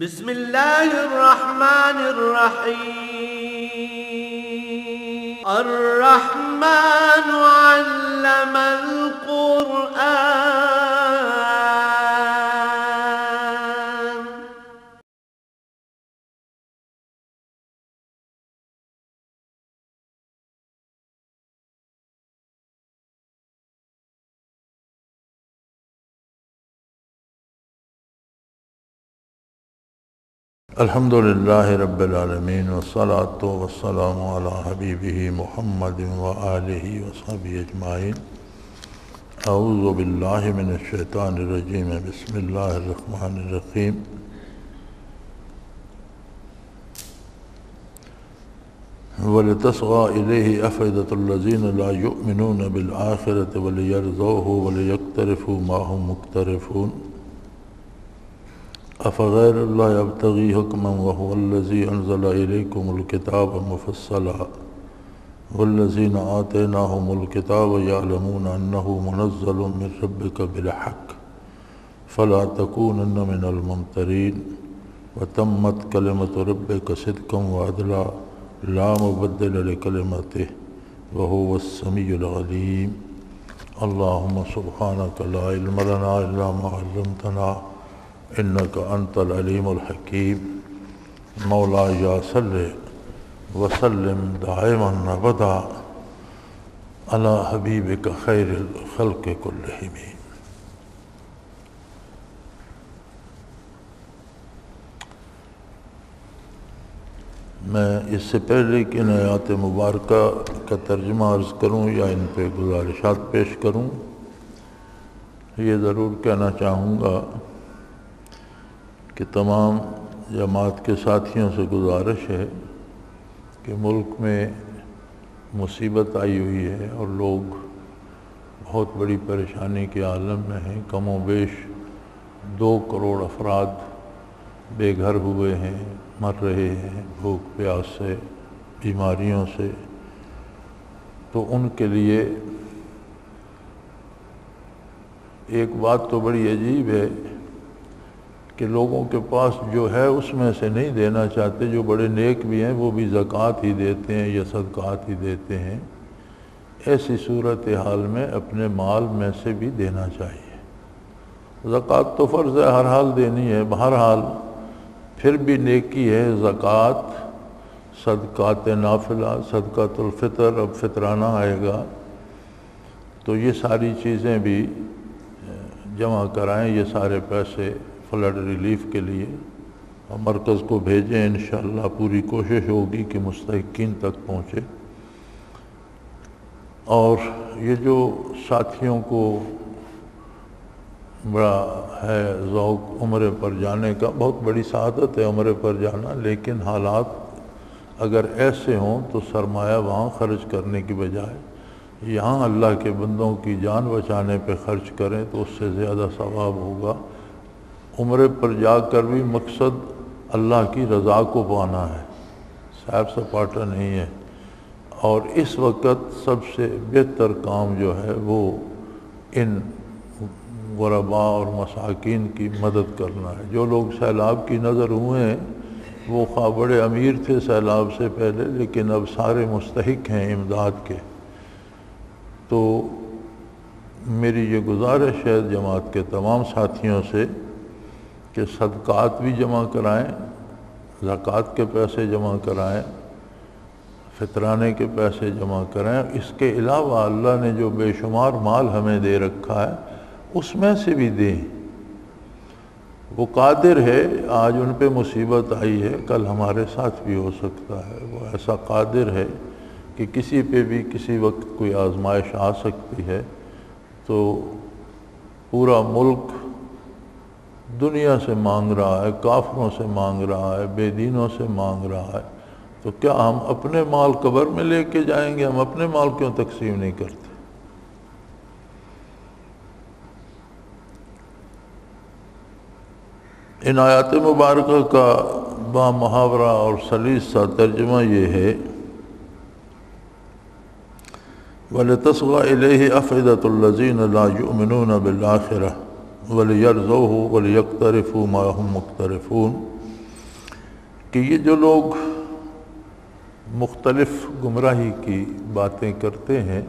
بسم اللہ الرحمن الرحیم الرحمن علم القرآن الحمدللہ رب العالمین والصلاة والسلام علی حبیبہ محمد وآلہ وصحبہ اجمعین۔ اعوذ باللہ من الشیطان الرجیم، بسم اللہ الرحمن الرحیم۔ وَلِتَصْغَىٰ إِلَيْهِ أَفْئِدَةُ الَّذِينَ لَا يُؤْمِنُونَ بِالْآخِرَةِ وَلِيَرْضَوْهُ وَلِيَقْتَرِفُوا مَا هُمْ مُقْتَرِفُونَ۔ أفغير الله يبتغي حكما وهو الذي أنزل إليكم الكتاب مفصلا والذين آتيناهم الكتاب يعلمون أنه منزل من ربك بالحق فلا تكونن من الممترين وتمت كلمة ربك صدقا وعدلا لا مبدل لكلمته وهو السميع العليم۔ اللهم سبحانك لا علم لنا إلا ما علمتنا انک انت العلیم الحکیم۔ مولایا صلی وسلم دائما ابدا علی حبیبک خیر الخلق کلہم۔ میں اس سے پہلے کہ ان آیات مبارکہ کا ترجمہ عرض کروں یا ان پہ گزارشات پیش کروں، یہ ضرور کہنا چاہوں گا کہ تمام جماعت کے ساتھیوں سے گزارش ہے کہ ملک میں مصیبت آئی ہوئی ہے اور لوگ بہت بڑی پریشانی کے عالم میں ہیں۔ کم و بیش 2 کروڑ افراد بے گھر ہوئے ہیں، مر رہے ہیں بھوک پیاس سے، بیماریوں سے۔ تو ان کے لیے ایک بات تو بڑی عجیب ہے کہ لوگوں کے پاس جو ہے اس میں سے نہیں دینا چاہتے، جو بڑے نیک بھی ہیں وہ بھی زکوٰۃ ہی دیتے ہیں یا صدقات ہی دیتے ہیں۔ ایسی صورتحال میں اپنے مال میں سے بھی دینا چاہیے۔ زکوٰۃ تو فرض ہے، ہر حال دینی ہے، بہرحال پھر بھی نیکی ہے زکوٰۃ، صدقات نافلہ، صدقۃ الفطر، اب فطرانہ آئے گا تو یہ ساری چیزیں بھی جمع کرائیں، یہ سارے پیسے فلڈ ریلیف کے لیے اور مرکز کو بھیجیں۔ انشاءاللہ پوری کوشش ہوگی کہ مستحقین تک پہنچے۔ اور یہ جو ساتھیوں کو بڑا ہے ذوق عمرے پر جانے کا، بہت بڑی سعادت ہے عمرے پر جانا، لیکن حالات اگر ایسے ہوں تو سرمایہ وہاں خرچ کرنے کی بجائے یہاں اللہ کے بندوں کی جان بچانے پہ خرچ کریں تو اس سے زیادہ ثواب ہوگا۔ عمرے پر جا کر بھی مقصد اللہ کی رضا کو پانا ہے، صاحب سپاٹا نہیں ہے۔ اور اس وقت سب سے بہتر کام جو ہے وہ ان غرباء اور مساکین کی مدد کرنا ہے۔ جو لوگ سیلاب کی نظر ہوئے ہیں وہ خواہ بڑے امیر تھے سیلاب سے پہلے، لیکن اب سارے مستحق ہیں امداد کے۔ تو میری یہ گزارش ہے جماعت کے تمام ساتھیوں سے کہ صدقات بھی جمع کرائیں، زکوٰۃ کے پیسے جمع کرائیں، فطرانے کے پیسے جمع کرائیں۔ اس کے علاوہ اللہ نے جو بے شمار مال ہمیں دے رکھا ہے اس میں سے بھی دیں۔ وہ قادر ہے، آج ان پہ مصیبت آئی ہے، کل ہمارے ساتھ بھی ہو سکتا ہے۔ وہ ایسا قادر ہے کہ کسی پہ بھی کسی وقت کوئی آزمائش آ سکتی ہے۔ تو پورا ملک دنیا سے مانگ رہا ہے، کافروں سے مانگ رہا ہے، بے دینوں سے مانگ رہا ہے، تو کیا ہم اپنے مال قبر میں لے کے جائیں گے؟ ہم اپنے مال کیوں تقسیم نہیں کرتے؟ ان آیات مبارکہ کا با محاورہ اور سلیس سا ترجمہ یہ ہے: وَلِتَصْغَىٰ إِلَيْهِ أَفْئِدَةُ الَّذِينَ لَا يُؤْمِنُونَ بِالْآخِرَةِ وَلِيَرْضَوْهُ وَلِيَقْتَرِفُوا مَا هُمْ مُقْتَرِفُونَ۔ کہ یہ جو لوگ مختلف گمراہی کی باتیں کرتے ہیں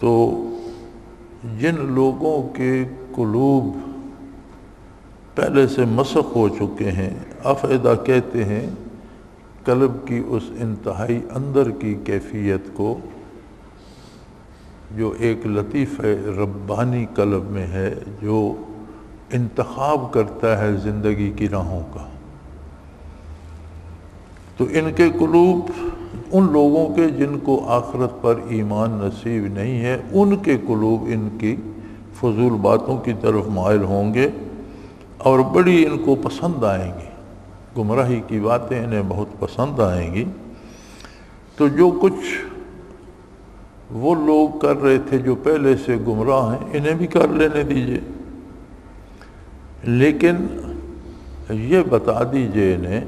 تو جن لوگوں کے قلوب پہلے سے مسخ ہو چکے ہیں، افئدہ کہتے ہیں قلب کی اس انتہائی اندر کی کیفیت کو جو ایک لطیف ربانی قلب میں ہے، جو انتخاب کرتا ہے زندگی کی راہوں کا، تو ان کے قلوب ان لوگوں کے جن کو آخرت پر ایمان نصیب نہیں ہے، ان کے قلوب ان کی فضول باتوں کی طرف مائل ہوں گے اور بڑی ان کو پسند آئیں گی، گمراہی کی باتیں انہیں بہت پسند آئیں گی۔ تو جو کچھ وہ لوگ کر رہے تھے جو پہلے سے گمراہ ہیں، انہیں بھی کر لینے دیجئے، لیکن یہ بتا دیجئے انہیں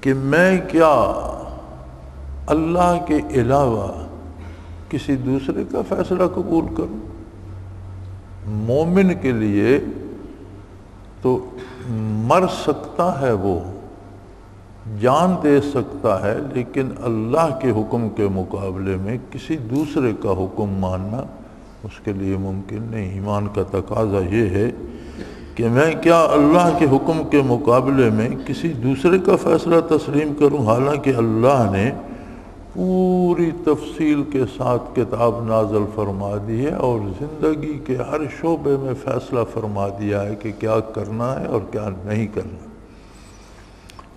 کہ میں کیا اللہ کے علاوہ کسی دوسرے کا فیصلہ قبول کروں؟ مومن کے لیے تو مر سکتا ہے، وہ جان دے سکتا ہے، لیکن اللہ کے حکم کے مقابلے میں کسی دوسرے کا حکم ماننا اس کے لیے ممکن نہیں۔ ایمان کا تقاضا یہ ہے کہ میں کیا اللہ کے حکم کے مقابلے میں کسی دوسرے کا فیصلہ تسلیم کروں، حالانکہ اللہ نے پوری تفصیل کے ساتھ کتاب نازل فرما دی ہے اور زندگی کے ہر شعبے میں فیصلہ فرما دیا ہے کہ کیا کرنا ہے اور کیا نہیں کرنا،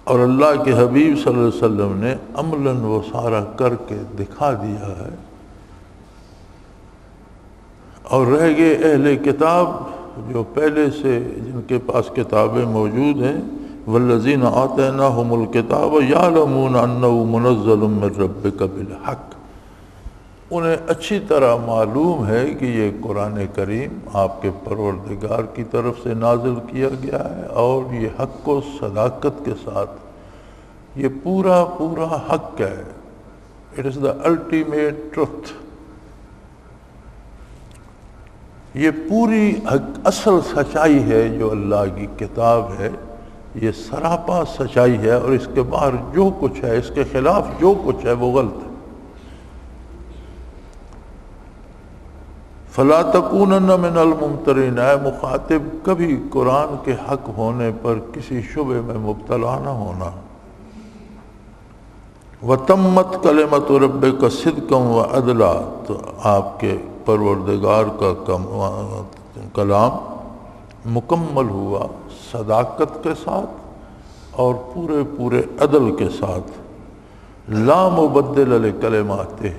اور اللہ کے حبیب صلی اللہ علیہ وسلم نے عملاً وہ سارا کر کے دکھا دیا ہے۔ اور رہ گئے اہل کتاب جو پہلے سے جن کے پاس کتابیں موجود ہیں، والذین آتیناہم الکتاب یعلمون انہ منزل من ربک بالحق، انہیں اچھی طرح معلوم ہے کہ یہ قرآن کریم آپ کے پروردگار کی طرف سے نازل کیا گیا ہے اور یہ حق و صداقت کے ساتھ، یہ پورا حق ہے، it is the ultimate truth, یہ پوری اصل سچائی ہے جو اللہ کی کتاب ہے، یہ سراپا سچائی ہے، اور اس کے باہر جو کچھ ہے، اس کے خلاف جو کچھ ہے وہ غلط ہے۔ فَلَا تَكُونَنَّ مِنَ الْمُمْتَرِينَ، اے مخاطب کبھی قرآن کے حق ہونے پر کسی شبہ میں مبتلا نہ ہونا۔ وَتَمَّتْ كَلِمَةُ رَبِّكَ صِدْقًا وَعَدْلًا، تو آپ کے پروردگار کا کلام مکمل ہوا صداقت کے ساتھ اور پورے عدل کے ساتھ۔ لا مبدل لکلماتہ،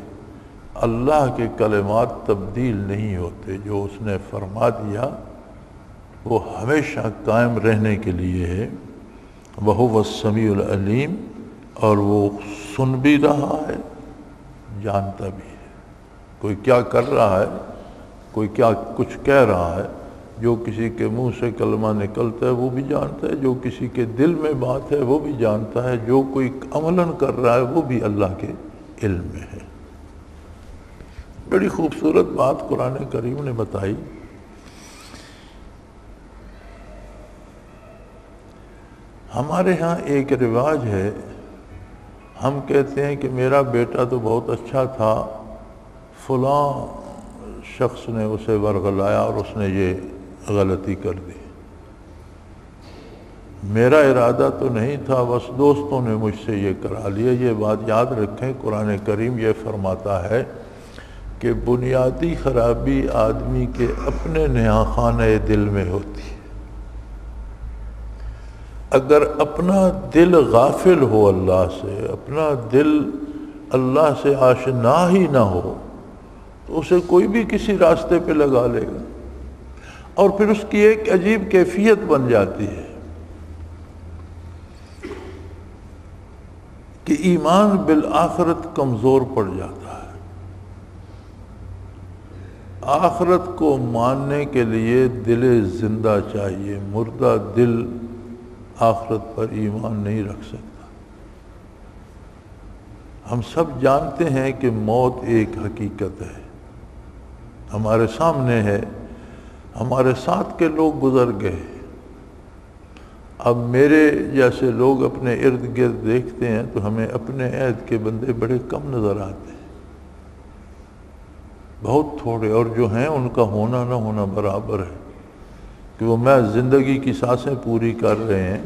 اللہ کے کلمات تبدیل نہیں ہوتے، جو اس نے فرما دیا وہ ہمیشہ قائم رہنے کے لیے ہے۔ وَهُوَ السَّمِيعُ الْعَلِيمُ، اور وہ سن بھی رہا ہے، جانتا بھی ہے، کوئی کیا کر رہا ہے، کوئی کیا کچھ کہہ رہا ہے، جو کسی کے منہ سے کلمہ نکلتا ہے وہ بھی جانتا ہے، جو کسی کے دل میں بات ہے وہ بھی جانتا ہے، جو کوئی عملاً کر رہا ہے وہ بھی اللہ کے علم میں ہے۔ بڑی خوبصورت بات قرآن کریم نے بتائی۔ ہمارے ہاں ایک رواج ہے، ہم کہتے ہیں کہ میرا بیٹا تو بہت اچھا تھا، فلاں شخص نے اسے ورغلایا اور اس نے یہ غلطی کر دی، میرا ارادہ تو نہیں تھا، بس دوستوں نے مجھ سے یہ کرا لیا۔ یہ بات یاد رکھیں، قرآن کریم یہ فرماتا ہے کہ بنیادی خرابی آدمی کے اپنے نہاں خانہ دل میں ہوتی ہے۔ اگر اپنا دل غافل ہو اللہ سے، اپنا دل اللہ سے آشنا ہی نہ ہو، تو اسے کوئی بھی کسی راستے پہ لگا لے گا، اور پھر اس کی ایک عجیب کیفیت بن جاتی ہے کہ ایمان بالآخرت کمزور پڑ جاتا ہے۔ آخرت کو ماننے کے لیے دل زندہ چاہیے، مردہ دل آخرت پر ایمان نہیں رکھ سکتا۔ ہم سب جانتے ہیں کہ موت ایک حقیقت ہے، ہمارے سامنے ہے، ہمارے ساتھ کے لوگ گزر گئے، اب میرے جیسے لوگ اپنے ارد گرد دیکھتے ہیں تو ہمیں اپنے عہد کے بندے بڑے کم نظر آتے ہیں، بہت تھوڑے، اور جو ہیں ان کا ہونا نہ ہونا برابر ہے کہ وہ میں زندگی کی سانسیں پوری کر رہے ہیں،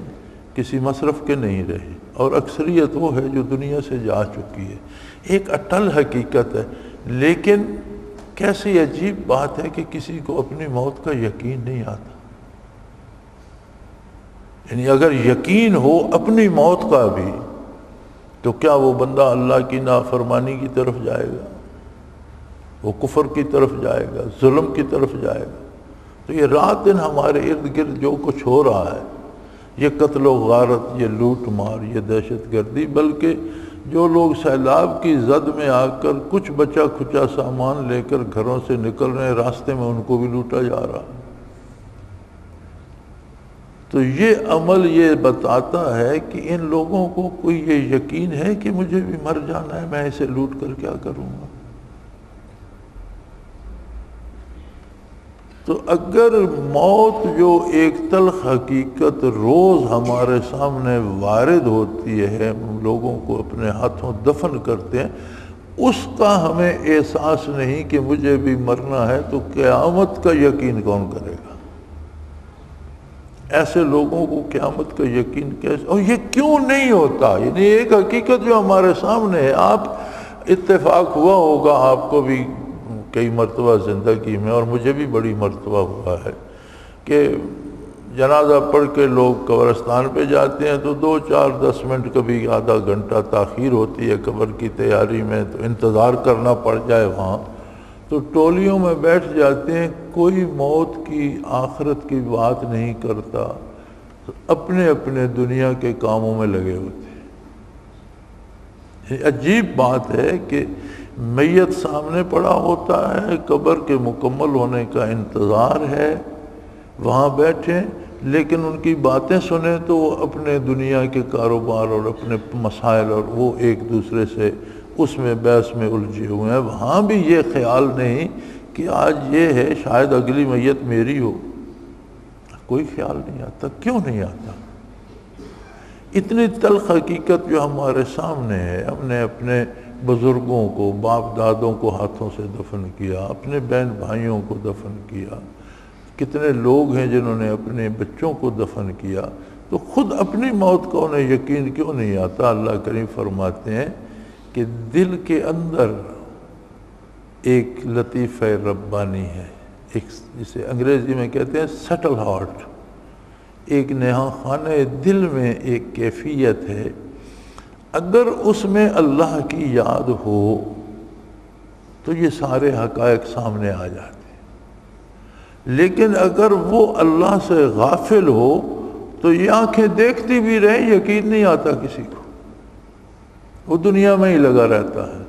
کسی مصرف کے نہیں رہے، اور اکثریت وہ ہے جو دنیا سے جا چکی ہے۔ ایک اٹل حقیقت ہے، لیکن کیسی عجیب بات ہے کہ کسی کو اپنی موت کا یقین نہیں آتا۔ یعنی اگر یقین ہو اپنی موت کا بھی تو کیا وہ بندہ اللہ کی نافرمانی کی طرف جائے گا، وہ کفر کی طرف جائے گا، ظلم کی طرف جائے گا؟ تو یہ رات دن ہمارے ارد گرد جو کچھ ہو رہا ہے، یہ قتل و غارت، یہ لوٹ مار، یہ دہشت گردی، بلکہ جو لوگ سیلاب کی زد میں آ کر کچھ بچا کھچا سامان لے کر گھروں سے نکل رہے ہیں، راستے میں ان کو بھی لوٹا جا رہا ہے۔ تو یہ عمل یہ بتاتا ہے کہ ان لوگوں کو کوئی یہ یقین ہے کہ مجھے بھی مر جانا ہے، میں اسے لوٹ کر کیا کروں گا؟ تو اگر موت جو ایک تلخ حقیقت روز ہمارے سامنے وارد ہوتی ہے، ہم لوگوں کو اپنے ہاتھوں دفن کرتے ہیں، اس کا ہمیں احساس نہیں کہ مجھے بھی مرنا ہے، تو قیامت کا یقین کون کرے گا؟ ایسے لوگوں کو قیامت کا یقین کیسے، اور یہ کیوں نہیں ہوتا؟ یعنی ایک حقیقت جو ہمارے سامنے ہے، آپ اتفاق ہوا ہوگا آپ کو بھی کئی مرتبہ زندگی میں، اور مجھے بھی بڑی مرتبہ ہوا ہے کہ جنازہ پڑھ کے لوگ قبرستان پہ جاتے ہیں تو 2 4 10 منٹ کبھی آدھا گھنٹہ تاخیر ہوتی ہے قبر کی تیاری میں، تو انتظار کرنا پڑ جائے وہاں، تو ٹولیوں میں بیٹھ جاتے ہیں، کوئی موت کی آخرت کی بات نہیں کرتا، اپنے اپنے دنیا کے کاموں میں لگے ہوتے ہیں۔ یہ عجیب بات ہے کہ میت سامنے پڑا ہوتا ہے، قبر کے مکمل ہونے کا انتظار ہے، وہاں بیٹھیں، لیکن ان کی باتیں سنیں تو وہ اپنے دنیا کے کاروبار اور اپنے مسائل، اور وہ ایک دوسرے سے اس میں بحث میں الجھے ہوئے ہیں۔ وہاں بھی یہ خیال نہیں کہ آج یہ ہے شاید اگلی میت میری ہو، کوئی خیال نہیں آتا۔ کیوں نہیں آتا؟ اتنی تلخ حقیقت جو ہمارے سامنے ہے، ہم نے اپنے بزرگوں کو، باپ دادوں کو ہاتھوں سے دفن کیا، اپنے بہن بھائیوں کو دفن کیا، کتنے لوگ ہیں جنہوں نے اپنے بچوں کو دفن کیا، تو خود اپنی موت کا انہیں یقین کیوں نہیں آتا؟ اللہ کریم فرماتے ہیں کہ دل کے اندر ایک لطیفہ ربانی ہے، ایک جسے انگریزی میں کہتے ہیں سٹل ہارٹ، ایک نہاں خانہ دل میں ایک کیفیت ہے، اگر اس میں اللہ کی یاد ہو تو یہ سارے حقائق سامنے آ جاتے ہیں، لیکن اگر وہ اللہ سے غافل ہو تو یہ آنکھیں دیکھتی بھی رہیں یقین نہیں آتا کسی کو، وہ دنیا میں ہی لگا رہتا ہے۔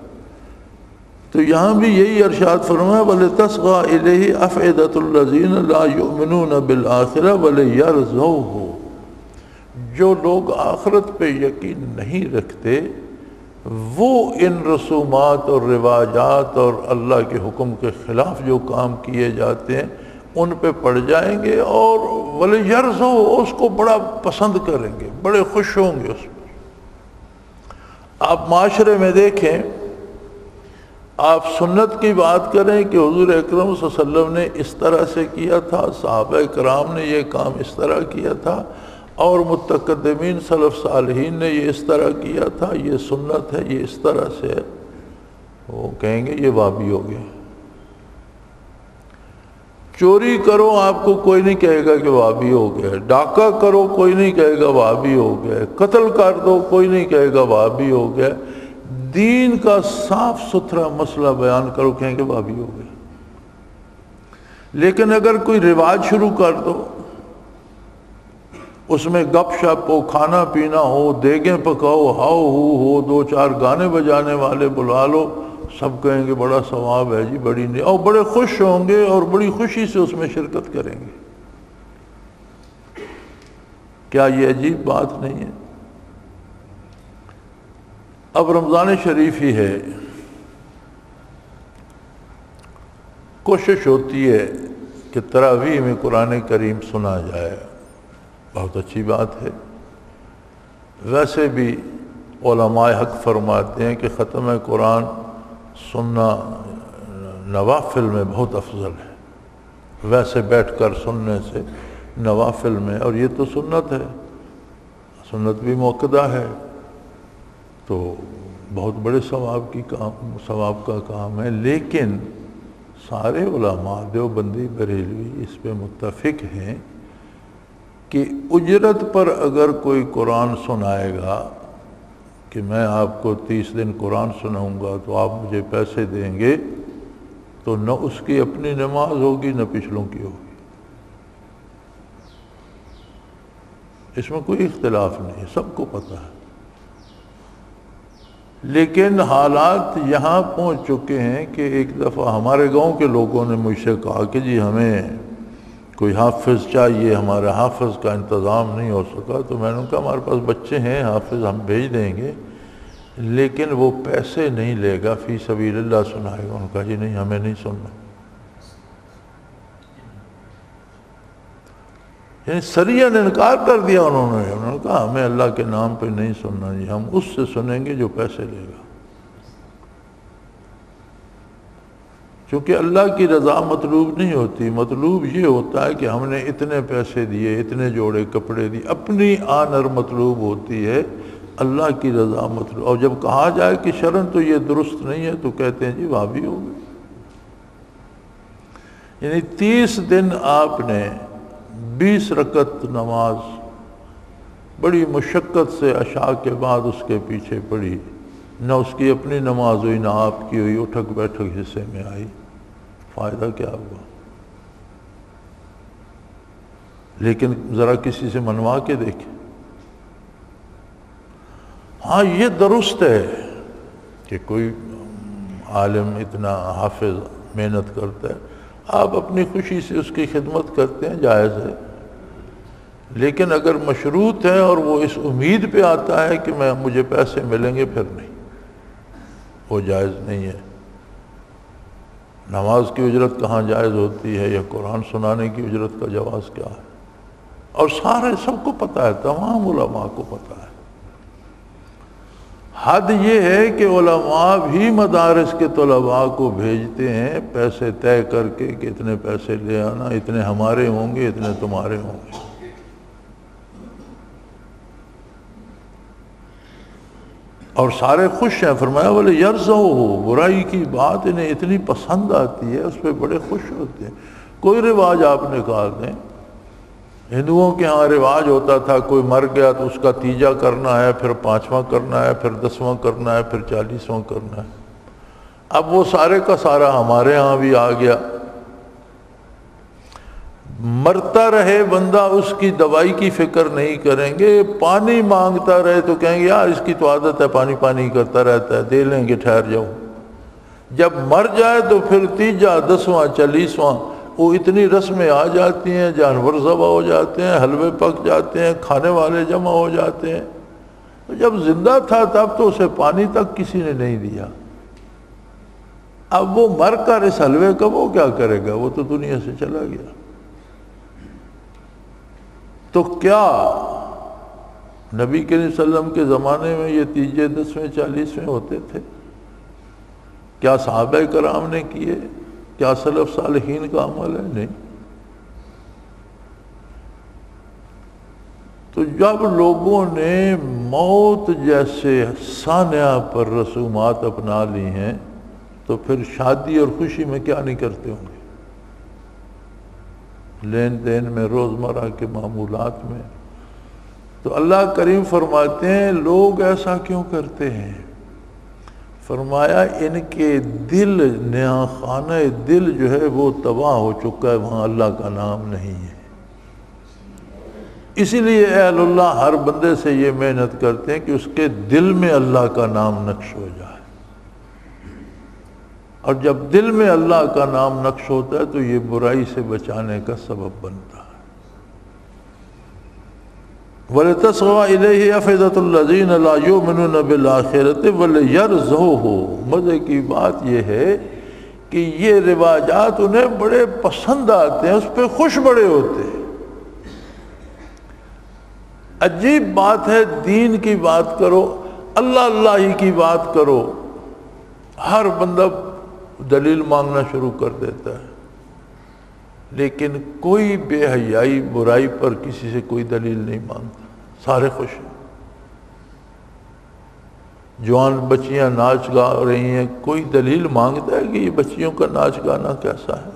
تو یہاں بھی یہی ارشاد فرمایا وَلِتَصْغَىٰ إِلَيْهِ أَفْئِدَةُ الَّذِينَ لَا يُؤْمِنُونَ بِالْآخِرَةِ وَلِيَرْضَوْهُ، جو لوگ آخرت پہ یقین نہیں رکھتے وہ ان رسومات اور رواجات اور اللہ کے حکم کے خلاف جو کام کیے جاتے ہیں ان پہ پڑ جائیں گے، اور وَلِيَرْضَوْهُ، اس کو بڑا پسند کریں گے، بڑے خوش ہوں گے اس پر۔ آپ معاشرے میں دیکھیں، آپ سنت کی بات کریں کہ حضور اکرم صلی اللہ علیہ وسلم نے اس طرح سے کیا تھا، صحابہ کرام نے یہ کام اس طرح کیا تھا، اور متقدمین سلف صالحین نے یہ اس طرح کیا تھا، یہ سنت ہے، یہ اس طرح سے ہے، وہ کہیں گے یہ وہابی ہو گئے۔ چوری کرو آپ کو کوئی نہیں کہے گا کہ وہابی ہو گئے، ڈاکہ کرو کوئی نہیں کہے گا وہابی ہو گئے، قتل کر دو کوئی نہیں کہے گا وہابی ہو گئے، دین کا صاف ستھرا مسئلہ بیان کرو کہیں گے وہابی ہو گئے۔ لیکن اگر کوئی رواج شروع کر دو، اس میں گپ شپ ہو، کھانا پینا ہو، دیگیں پکاؤ، ہاؤ ہو، 2 4 گانے بجانے والے بلا لو، سب کہیں گے بڑا ثواب ہے جی، بڑی نہیں، اور بڑے خوش ہوں گے اور بڑی خوشی سے اس میں شرکت کریں گے۔ کیا یہ عجیب بات نہیں ہے؟ اب رمضان شریف ہی ہے، کوشش ہوتی ہے کہ تراویح میں قرآن کریم سنا جائے، بہت اچھی بات ہے۔ ویسے بھی علماء حق فرماتے ہیں کہ ختم قرآن سننا نوافل میں بہت افضل ہے، ویسے بیٹھ کر سننے سے نوافل میں، اور یہ تو سنت ہے، سنت بھی موقدہ ہے، تو بہت بڑے ثواب کا کام ہے۔ لیکن سارے علماء دیوبندی بریلوی اس پہ متفق ہیں کہ اجرت پر اگر کوئی قرآن سنائے گا کہ میں آپ کو 30 دن قرآن سناؤں گا تو آپ مجھے پیسے دیں گے، تو نہ اس کی اپنی نماز ہوگی نہ پچھلوں کی ہوگی، اس میں کوئی اختلاف نہیں ہے، سب کو پتہ ہے۔ لیکن حالات یہاں پہنچ چکے ہیں کہ ایک دفعہ ہمارے گاؤں کے لوگوں نے مجھ سے کہا کہ جی ہمیں کوئی حافظ چاہیے، ہمارے حافظ کا انتظام نہیں ہو سکا، تو میں نے کہا ہمارے پاس بچے ہیں حافظ، ہم بھیج دیں گے، لیکن وہ پیسے نہیں لے گا، فی سبیل اللہ سنائے گا۔ انہوں نے کہا جی نہیں، ہمیں نہیں سننا، یعنی سریعاً انکار کر دیا انہوں نے کہا ہمیں اللہ کے نام پہ نہیں سننا جی، ہم اس سے سنیں گے جو پیسے لے گا، چونکہ اللہ کی رضا مطلوب نہیں ہوتی، مطلوب یہ ہوتا ہے کہ ہم نے اتنے پیسے دیے، اتنے جوڑے کپڑے دیے، اپنی آنر مطلوب ہوتی ہے، اللہ کی رضا مطلوب۔ اور جب کہا جائے کہ شرعاً تو یہ درست نہیں ہے تو کہتے ہیں جی وہابی ہو گئے۔ یعنی 30 دن آپ نے 20 رکعت نماز بڑی مشقت سے عشاء کے بعد اس کے پیچھے پڑھی، نہ اس کی اپنی نماز ہوئی نہ آپ کی ہوئی، اٹھک بیٹھک حصے میں آئی، فائدہ کیا ہوا؟ لیکن ذرا کسی سے منوا کے دیکھیں۔ ہاں یہ درست ہے کہ کوئی عالم اتنا حافظ محنت کرتا ہے، آپ اپنی خوشی سے اس کی خدمت کرتے ہیں، جائز ہے، لیکن اگر مشروط ہے اور وہ اس امید پہ آتا ہے کہ مجھے پیسے ملیں گے، پھر نہیں، وہ جائز نہیں ہے۔ نماز کی اجرت کہاں جائز ہوتی ہے، یا قرآن سنانے کی اجرت کا جواز کیا ہے؟ اور سب کو پتہ ہے، تمام علماء کو پتہ ہے۔ حد یہ ہے کہ علماء بھی مدارس کے طلباء کو بھیجتے ہیں پیسے طے کر کے کہ اتنے پیسے لے آنا، اتنے ہمارے ہوں گے، اتنے تمہارے ہوں گے۔ اور سارے خوش ہیں، فرمایا بولے یرضوا، برائی کی بات انہیں اتنی پسند آتی ہے، اس پہ بڑے خوش ہوتے ہیں۔ کوئی رواج آپ نکال دیں، ہندوؤں کے ہاں رواج ہوتا تھا کوئی مر گیا تو اس کا تیجا کرنا ہے، پھر 5واں کرنا ہے، پھر 10واں کرنا ہے، پھر 40واں کرنا ہے۔ اب وہ سارے کا سارا ہمارے ہاں بھی آ گیا۔ مرتا رہے بندہ، اس کی دوائی کی فکر نہیں کریں گے، پانی مانگتا رہے تو کہیں گے یار اس کی تو عادت ہے، پانی پانی کرتا رہتا ہے، دے لیں گے، ٹھہر جاؤ۔ جب مر جائے تو پھر تیجا، 10واں، 40واں، وہ اتنی رسمیں آ جاتی ہیں، جانور ذبح ہو جاتے ہیں، حلوے پک جاتے ہیں، کھانے والے جمع ہو جاتے ہیں۔ تو جب زندہ تھا تب تو اسے پانی تک کسی نے نہیں دیا، اب وہ مر کر اس حلوے کا وہ کیا کرے گا، وہ تو دنیا سے چلا گیا۔ تو کیا نبی کریم صلی اللہ علیہ وسلم کے زمانے میں یہ تیجے 10ویں 40ویں ہوتے تھے؟ کیا صحابہ کرام نے کیے؟ کیا سلف صالحین کا عمل ہے؟ نہیں۔ تو جب لوگوں نے موت جیسے سانحہ پر رسومات اپنا لی ہیں تو پھر شادی اور خوشی میں کیا نہیں کرتے ہوں گے، لین دین میں، روزمرہ کے معمولات میں۔ تو اللہ کریم فرماتے ہیں لوگ ایسا کیوں کرتے ہیں؟ فرمایا ان کے دل، نیا خانہ دل جو ہے وہ تباہ ہو چکا ہے، وہاں اللہ کا نام نہیں ہے۔ اسی لیے اہل اللہ ہر بندے سے یہ محنت کرتے ہیں کہ اس کے دل میں اللہ کا نام نقش ہو جائے، اور جب دل میں اللہ کا نام نقش ہوتا ہے تو یہ برائی سے بچانے کا سبب بنتا ہے۔ وَلِتَصْغَىٰ إِلَيْهِ أَفْئِدَةُ الَّذِينَ لَا يُؤْمِنُونَ بِالْآخِرَةِ وَلِيَرْضَوْهُ۔ مزے کی بات یہ ہے کہ یہ رواجات انہیں بڑے پسند آتے ہیں، اس پہ خوش بڑے ہوتے ہیں۔ عجیب بات ہے، دین کی بات کرو، اللہ اللہ ہی کی بات کرو، ہر بندہ دلیل مانگنا شروع کر دیتا ہے، لیکن کوئی بے حیائی برائی پر کسی سے کوئی دلیل نہیں مانگتا، سارے خوش ہیں۔ جوان بچیاں ناچ گا رہی ہیں، کوئی دلیل مانگتا ہے کہ یہ بچیوں کا ناچ گانا کیسا ہے؟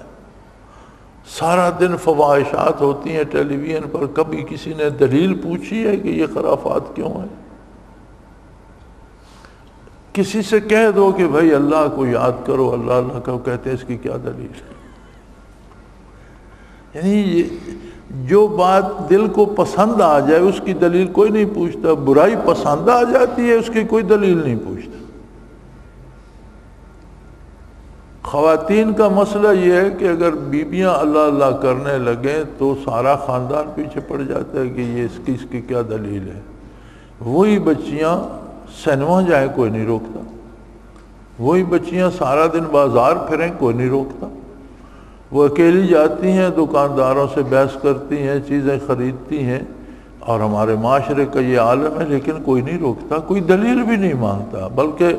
سارا دن فواحشات ہوتی ہیں ٹیلی ویژن پر، کبھی کسی نے دلیل پوچھی ہے کہ یہ خرافات کیوں ہیں؟ کسی سے کہہ دو کہ بھائی اللہ کو یاد کرو، اللہ اللہ کو کہتے ہیں، اس کی کیا دلیل ہے؟ یعنی یہ جو بات دل کو پسند آ جائے اس کی دلیل کوئی نہیں پوچھتا، برائی پسند آ جاتی ہے اس کی کوئی دلیل نہیں پوچھتا۔ خواتین کا مسئلہ یہ ہے کہ اگر بیویاں اللہ اللہ کرنے لگیں تو سارا خاندان پیچھے پڑ جاتا ہے کہ یہ اس کی کیا دلیل ہے۔ وہی بچیاں سینما جائیں کوئی نہیں روکتا، وہی بچیاں سارا دن بازار پھریں کوئی نہیں روکتا، وہ اکیلی جاتی ہیں، دکانداروں سے بحث کرتی ہیں، چیزیں خریدتی ہیں، اور ہمارے معاشرے کا یہ عالم ہے، لیکن کوئی نہیں روکتا، کوئی دلیل بھی نہیں مانگتا، بلکہ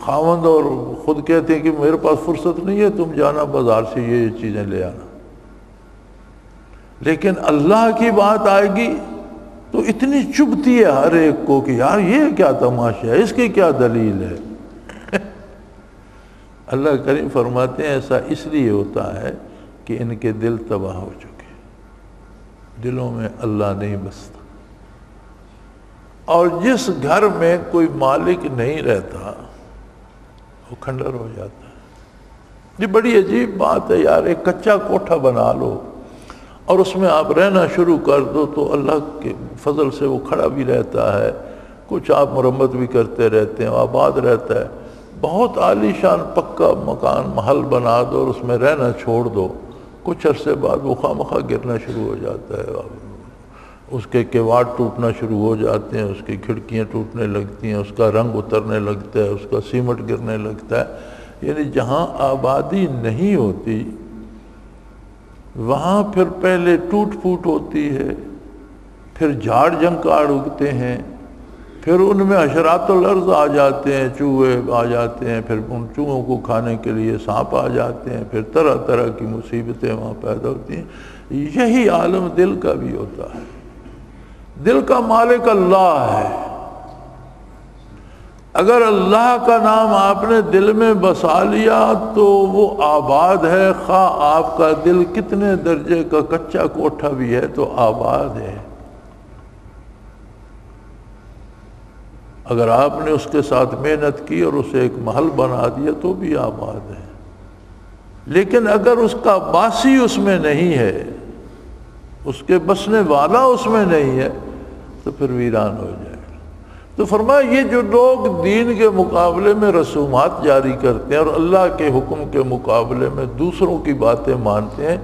خاوند اور خود کہتے ہیں کہ میرے پاس فرصت نہیں ہے، تم جانا بازار سے یہ چیزیں لے آنا۔ لیکن اللہ کی بات آئے گی تو اتنی چبھتی ہے ہر ایک کو کہ یار یہ کیا تماشا ہے، اس کی کیا دلیل ہے؟ اللہ کریم فرماتے ہیں ایسا اس لیے ہوتا ہے کہ ان کے دل تباہ ہو چکے، دلوں میں اللہ نہیں بستا۔ اور جس گھر میں کوئی مالک نہیں رہتا وہ کھنڈر ہو جاتا ہے۔ یہ بڑی عجیب بات ہے یار، ایک کچا کوٹھا بنا لو اور اس میں آپ رہنا شروع کر دو تو اللہ کے فضل سے وہ کھڑا بھی رہتا ہے، کچھ آپ مرمت بھی کرتے رہتے ہیں، آباد رہتا ہے۔ بہت عالی شان پکا مکان محل بنا دو اور اس میں رہنا چھوڑ دو، کچھ عرصے بعد وہ خواہ مخواہ گرنا شروع ہو جاتا ہے، اس کے کیواڑ ٹوٹنا شروع ہو جاتے ہیں، اس کی کھڑکیاں ٹوٹنے لگتی ہیں، اس کا رنگ اترنے لگتا ہے، اس کا سیمٹ گرنے لگتا ہے۔ یعنی جہاں آبادی نہیں ہوتی وہاں پھر پہلے ٹوٹ پھوٹ ہوتی ہے، پھر جھاڑ جھنکاڑ اگتے ہیں، پھر ان میں حشرات الارض آ جاتے ہیں، چوہے آ جاتے ہیں، پھر ان چوہوں کو کھانے کے لیے سانپ آ جاتے ہیں، پھر طرح طرح کی مصیبتیں وہاں پیدا ہوتی ہیں۔ یہی عالم دل کا بھی ہوتا ہے۔ دل کا مالک اللہ ہے، اگر اللہ کا نام آپ نے دل میں بسا لیا تو وہ آباد ہے، خواہ آپ کا دل کتنے درجے کا کچا کوٹھا بھی ہے تو آباد ہے۔ اگر آپ نے اس کے ساتھ محنت کی اور اسے ایک محل بنا دیا تو بھی آباد ہے، لیکن اگر اس کا باسی اس میں نہیں ہے، اس کے بسنے والا اس میں نہیں ہے تو پھر ویران ہو جائے گا۔ تو فرمایا یہ جو لوگ دین کے مقابلے میں رسومات جاری کرتے ہیں اور اللہ کے حکم کے مقابلے میں دوسروں کی باتیں مانتے ہیں،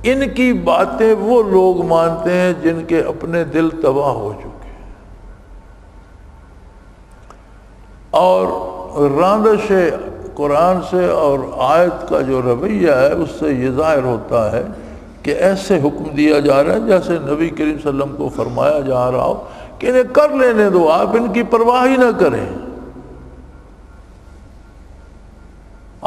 ان کی باتیں وہ لوگ مانتے ہیں جن کے اپنے دل تباہ ہو چکے ہیں۔ اور راندش قرآن سے اور آیت کا جو رویہ ہے اس سے یہ ظاہر ہوتا ہے کہ ایسے حکم دیا جا رہا ہے جیسے نبی کریم صلی اللہ علیہ وسلم کو فرمایا جا رہا ہو کہ انہیں کر لینے دو، آپ ان کی پرواہ ہی نہ کریں،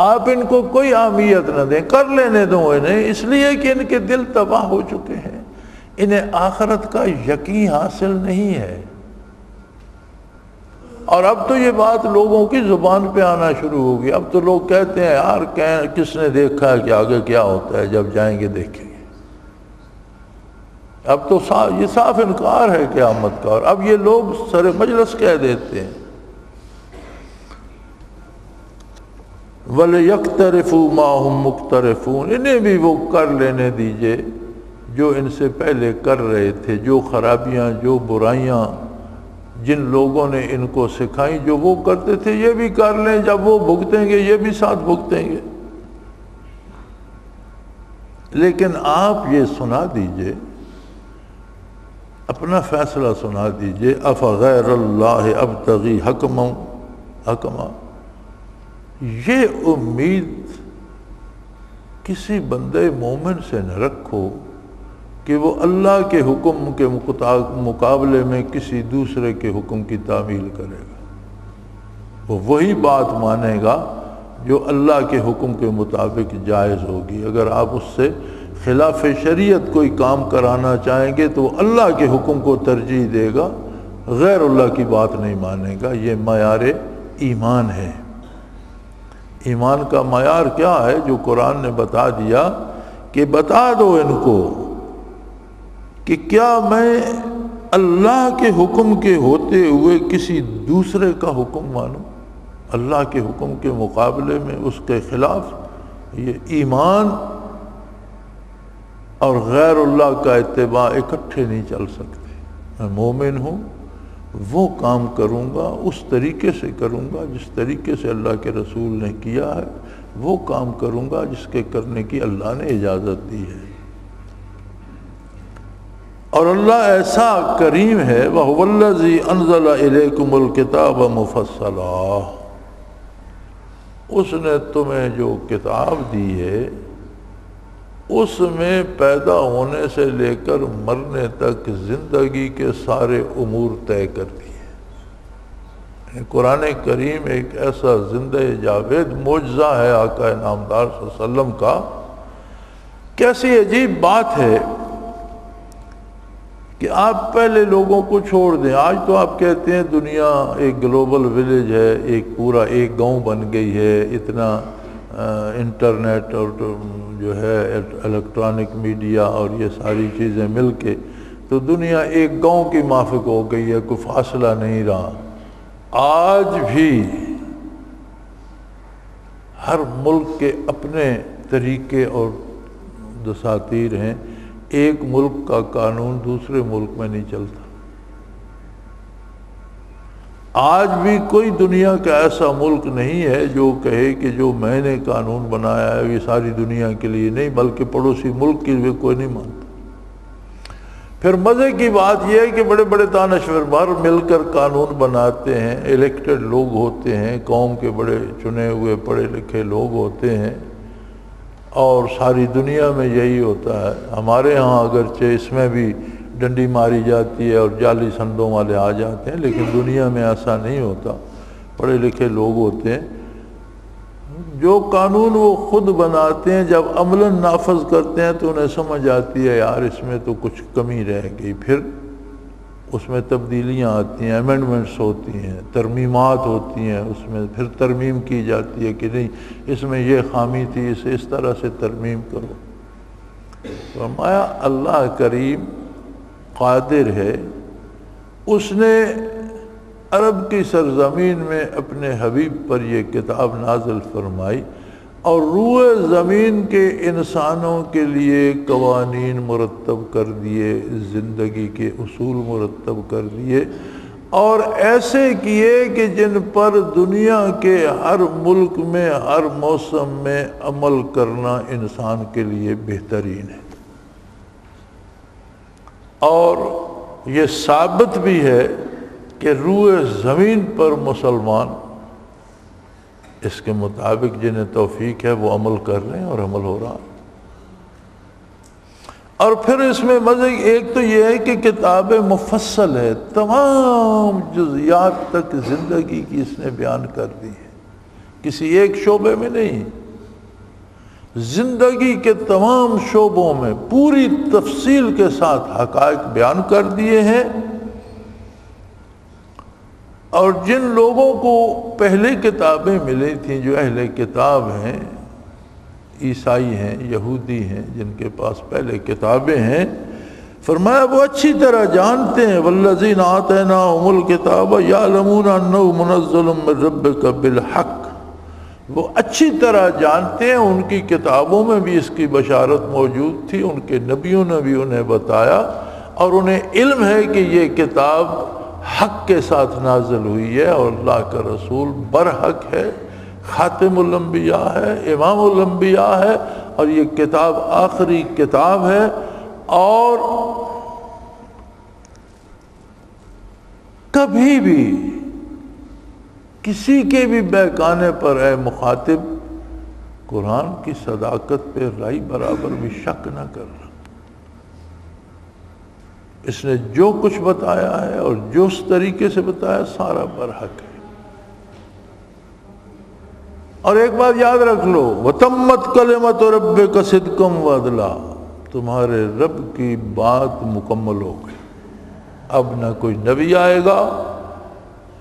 آپ ان کو کوئی اہمیت نہ دیں، کر لینے دو انہیں، اس لیے کہ ان کے دل تباہ ہو چکے ہیں، انہیں آخرت کا یقین حاصل نہیں ہے۔ اور اب تو یہ بات لوگوں کی زبان پہ آنا شروع ہوگی، اب تو لوگ کہتے ہیں یار کس نے دیکھا ہے کہ آگے کیا ہوتا ہے، جب جائیں گے دیکھیں گے۔ اب تو یہ صاف انکار ہے قیامت کا، اور اب یہ لوگ سر مجلس کہہ دیتے ہیں وَلْيَقْتَرِفُوا مَا هُمْ مُقْتَرِفُونَ، انہیں بھی وہ کر لینے دیجئے جو ان سے پہلے کر رہے تھے، جو خرابیاں، جو برائیاں جن لوگوں نے ان کو سکھائیں، جو وہ کرتے تھے یہ بھی کر لیں، جب وہ بھگتیں گے یہ بھی ساتھ بھگتیں گے۔ لیکن آپ یہ سنا دیجئے، اپنا فیصلہ سنا دیجئے، افغیر اللہ ابتغی حکما، یہ امید کسی بندے مومن سے نہ رکھو کہ وہ اللہ کے حکم کے مقابلے میں کسی دوسرے کے حکم کی تعمیل کرے گا، وہ وہی بات مانے گا جو اللہ کے حکم کے مطابق جائز ہوگی۔ اگر آپ اس سے خلاف شریعت کوئی کام کرانا چاہیں گے تو وہ اللہ کے حکم کو ترجیح دے گا، غیر اللہ کی بات نہیں مانے گا۔ یہ معیار ایمان ہے۔ ایمان کا معیار کیا ہے؟ جو قرآن نے بتا دیا کہ بتا دو ان کو کہ کیا میں اللہ کے حکم کے ہوتے ہوئے کسی دوسرے کا حکم مانوں، اللہ کے حکم کے مقابلے میں اس کے خلاف؟ یہ ایمان اور غیر اللہ کا اتباع اکٹھے نہیں چل سکتے۔ میں مومن ہوں، وہ کام کروں گا، اس طریقے سے کروں گا جس طریقے سے اللہ کے رسول نے کیا ہے، وہ کام کروں گا جس کے کرنے کی اللہ نے اجازت دی ہے۔ اور اللہ ایسا کریم ہے، وَهُوَ الَّذِي أَنزَلَ إِلَيْكُمُ الْكِتَابَ مُفَصَّلًا، اس نے تمہیں جو کتاب دی ہے اس میں پیدا ہونے سے لے کر مرنے تک زندگی کے سارے امور طے کر دیے۔ قرآن کریم ایک ایسا زندہ جاوید معجزہ ہے آقا نامدار صلی اللہ علیہ وسلم کا۔ کیسی عجیب بات ہے کہ آپ پہلے لوگوں کو چھوڑ دیں۔ آج تو آپ کہتے ہیں دنیا ایک گلوبل ولیج ہے، ایک پورا ایک گاؤں بن گئی ہے، اتنا انٹرنیٹ اور جو ہے الیکٹرانک میڈیا اور یہ ساری چیزیں مل کے تو دنیا ایک گاؤں کی مافک ہو گئی ہے، کوئی فاصلہ نہیں رہا۔ آج بھی ہر ملک کے اپنے طریقے اور دساتیر ہیں، ایک ملک کا قانون دوسرے ملک میں نہیں چلتا۔ آج بھی کوئی دنیا کا ایسا ملک نہیں ہے جو کہے کہ جو میں نے قانون بنایا ہے یہ ساری دنیا کے لیے نہیں، بلکہ پڑوسی ملک کے لیے کوئی نہیں مانتا۔ پھر مزے کی بات یہ ہے کہ بڑے بڑے دانشور بار مل کر قانون بناتے ہیں، الیکٹڈ لوگ ہوتے ہیں، قوم کے بڑے چنے ہوئے پڑھے لکھے لوگ ہوتے ہیں، اور ساری دنیا میں یہی ہوتا ہے۔ ہمارے ہاں اگرچہ اس میں بھی ڈنڈی ماری جاتی ہے اور جعلی سندوں والے آ جاتے ہیں، لیکن دنیا میں ایسا نہیں ہوتا۔ پڑھے لکھے لوگ ہوتے ہیں، جو قانون وہ خود بناتے ہیں جب عملاً نافذ کرتے ہیں تو انہیں سمجھ آتی ہے یار اس میں تو کچھ کمی رہ گئی، پھر اس میں تبدیلیاں آتی ہیں، امینڈمنٹس ہوتی ہیں، ترمیمات ہوتی ہیں، اس میں پھر ترمیم کی جاتی ہے کہ نہیں اس میں یہ خامی تھی، اسے اس طرح سے ترمیم کرو۔ فرمایا اللہ کریم قادر ہے، اس نے عرب کی سرزمین میں اپنے حبیب پر یہ کتاب نازل فرمائی اور روئے زمین کے انسانوں کے لیے قوانین مرتب کر دیے، زندگی کے اصول مرتب کر دیے، اور ایسے کیے کہ جن پر دنیا کے ہر ملک میں ہر موسم میں عمل کرنا انسان کے لیے بہترین ہے۔ اور یہ ثابت بھی ہے کہ روئے زمین پر مسلمان اس کے مطابق جنہیں توفیق ہے وہ عمل کر رہے ہیں اور عمل ہو رہا ہے۔ اور پھر اس میں مزے ایک تو یہ ہے کہ کتاب مفصل ہے، تمام جزیات تک زندگی کی اس نے بیان کر دی ہے، کسی ایک شعبے میں نہیں، زندگی کے تمام شعبوں میں پوری تفصیل کے ساتھ حقائق بیان کر دیے ہیں۔ اور جن لوگوں کو پہلے کتابیں ملی تھیں، جو اہل کتاب ہیں، عیسائی ہیں، یہودی ہیں، جن کے پاس پہلے کتابیں ہیں، فرمایا وہ اچھی طرح جانتے ہیں والذین آتیناہم الکتاب یعلمون انہ منزل من ربک بالحق، وہ اچھی طرح جانتے ہیں، ان کی کتابوں میں بھی اس کی بشارت موجود تھی، ان کے نبیوں نے بھی انہیں بتایا، اور انہیں علم ہے کہ یہ کتاب حق کے ساتھ نازل ہوئی ہے اور اللہ کا رسول برحق ہے، خاتم الانبیاء ہے، امام الانبیاء ہے، اور یہ کتاب آخری کتاب ہے۔ اور کبھی بھی کسی کے بھی بہکانے پر اے مخاطب قرآن کی صداقت پہ رائی برابر بھی شک نہ کرنا۔ اس نے جو کچھ بتایا ہے اور جو اس طریقے سے بتایا سارا برحق ہے۔ اور ایک بات یاد رکھ لو، وَتَمَّتْ كَلِمَةُ رَبِّكَ صِدْقًا وَعَدْلًا، تمہارے رب کی بات مکمل ہو گئی۔ اب نہ کوئی نبی آئے گا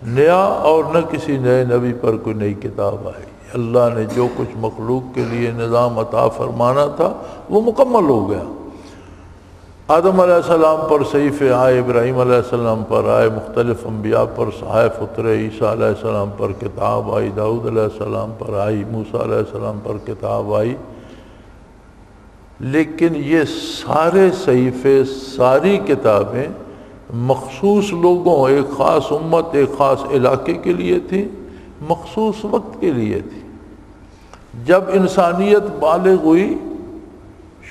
نیا اور نہ کسی نئے نبی پر کوئی نئی کتاب آئے گی۔ اللہ نے جو کچھ مخلوق کے لیے نظام عطا فرمانا تھا وہ مکمل ہو گیا۔ آدم علیہ السلام پر صحیفے آئے، ابراہیم علیہ السلام پر آئے، مختلف انبیاء پر صحائف اترے، عیسیٰ علیہ السلام پر کتاب آئی، داؤد علیہ السلام پر آئی، موسیٰ علیہ السلام پر کتاب آئی، لیکن یہ سارے صحیفے، ساری کتابیں مخصوص لوگوں، ایک خاص امت، ایک خاص علاقے کے لیے تھی، مخصوص وقت کے لیے تھی۔ جب انسانیت بالغ ہوئی،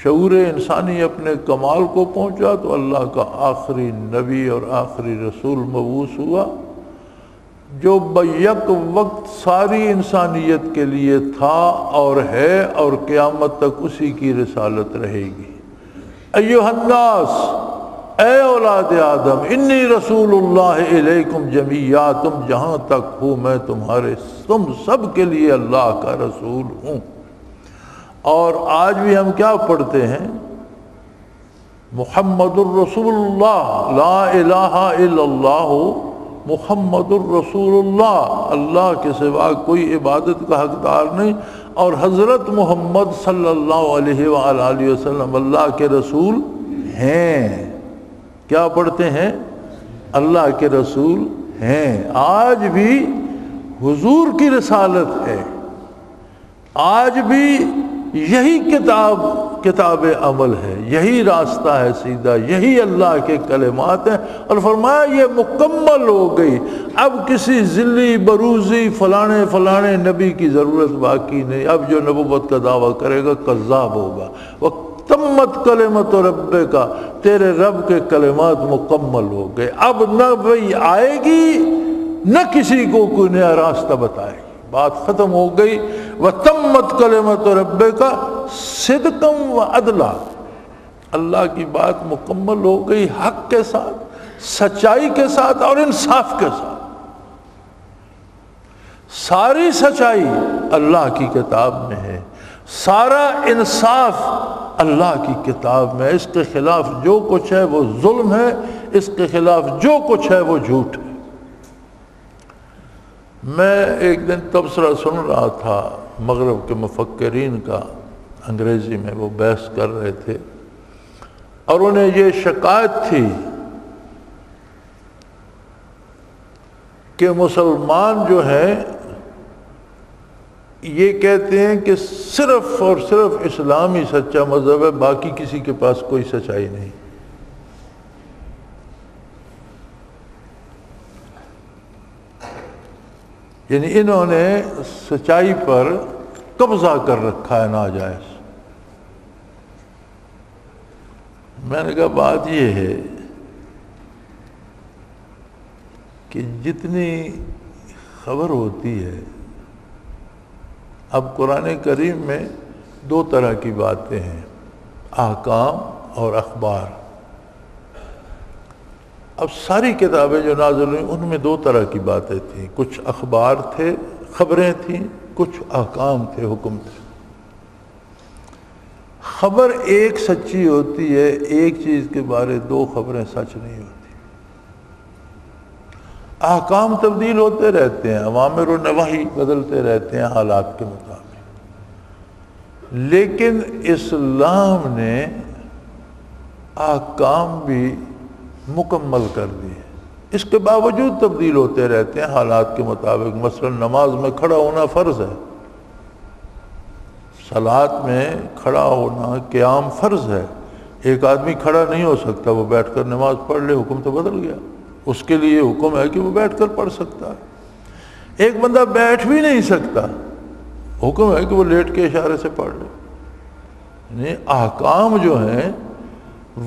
شعور انسانی اپنے کمال کو پہنچا، تو اللہ کا آخری نبی اور آخری رسول مبعوث ہوا، جو بیک وقت ساری انسانیت کے لیے تھا اور ہے اور قیامت تک اسی کی رسالت رہے گی۔ ایھا الناس، اے اولاد آدم، انی رسول اللہ الیکم جمیعا، تم جہاں تک ہو میں تم سب کے لیے اللہ کا رسول ہوں۔ اور آج بھی ہم کیا پڑھتے ہیں؟ محمد الرسول اللہ، لا الہ الا اللہ محمد الرسول اللہ، اللہ کے سوا کوئی عبادت کا حقدار نہیں، اور حضرت محمد صلی اللہ علیہ وآلہ وسلم اللہ کے رسول ہیں۔ کیا پڑھتے ہیں؟ اللہ کے رسول ہیں۔ آج بھی حضور کی رسالت ہے، آج بھی یہی کتاب عمل ہے، یہی راستہ ہے سیدھا، یہی اللہ کے کلمات ہیں۔ اور فرمایا یہ مکمل ہو گئی، اب کسی ذلی بروزی فلانے نبی کی ضرورت باقی نہیں۔ اب جو نبوت کا دعویٰ کرے گا کذاب ہوگا۔ وَتَمَّتْ كَلِمَةُ رَبِّكَ، تیرے رب کے کلمات مکمل ہو گئے، اب نہ وہی آئے گی نہ کسی کو کوئی نیا راستہ بتائے گی، بات ختم ہو گئی۔ وَتَمَّتْ كَلِمَةُ رَبِّكَ صِدْقًا وَعَدْلًا، اللہ کی بات مکمل ہو گئی، حق کے ساتھ، سچائی کے ساتھ اور انصاف کے ساتھ۔ ساری سچائی اللہ کی کتاب میں ہے، سارا انصاف اللہ کی کتاب میں ہے۔ اس کے خلاف جو کچھ ہے وہ ظلم ہے، اس کے خلاف جو کچھ ہے وہ جھوٹ ہے۔ میں ایک دن تبصرہ سن رہا تھا مغرب کے مفکرین کا، انگریزی میں وہ بحث کر رہے تھے، اور انہیں یہ شکایت تھی کہ مسلمان جو ہیں یہ کہتے ہیں کہ صرف اور صرف اسلام ہی سچا مذہب ہے، باقی کسی کے پاس کوئی سچائی نہیں۔ یعنی انہوں نے سچائی پر قبضہ کر رکھا ہے ناجائز۔ میں نے کہا بات یہ ہے کہ جتنی خبر ہوتی ہے، اب قرآن کریم میں دو طرح کی باتیں ہیں، احکام اور اخبار۔ اب ساری کتابیں جو نازل ہوئیں ان میں دو طرح کی باتیں تھیں، کچھ اخبار تھے، خبریں تھیں، کچھ احکام تھے، حکم تھے۔ خبر ایک سچی ہوتی ہے، ایک چیز کے بارے دو خبریں سچ نہیں ہوتی۔ احکام تبدیل ہوتے رہتے ہیں، اوامر و نواہی بدلتے رہتے ہیں حالات کے مطابق، لیکن اسلام نے احکام بھی مکمل کر دیے، اس کے باوجود تبدیل ہوتے رہتے ہیں حالات کے مطابق۔ مثلا نماز میں کھڑا ہونا فرض ہے، صلاۃ میں کھڑا ہونا قیام فرض ہے۔ ایک آدمی کھڑا نہیں ہو سکتا، وہ بیٹھ کر نماز پڑھ لے، حکم تو بدل گیا۔ اس کے لیے حکم ہے کہ وہ بیٹھ کر پڑھ سکتا ہے۔ ایک بندہ بیٹھ بھی نہیں سکتا، حکم ہے کہ وہ لیٹ کے اشارے سے پڑھ لے۔ یعنی احکام جو ہیں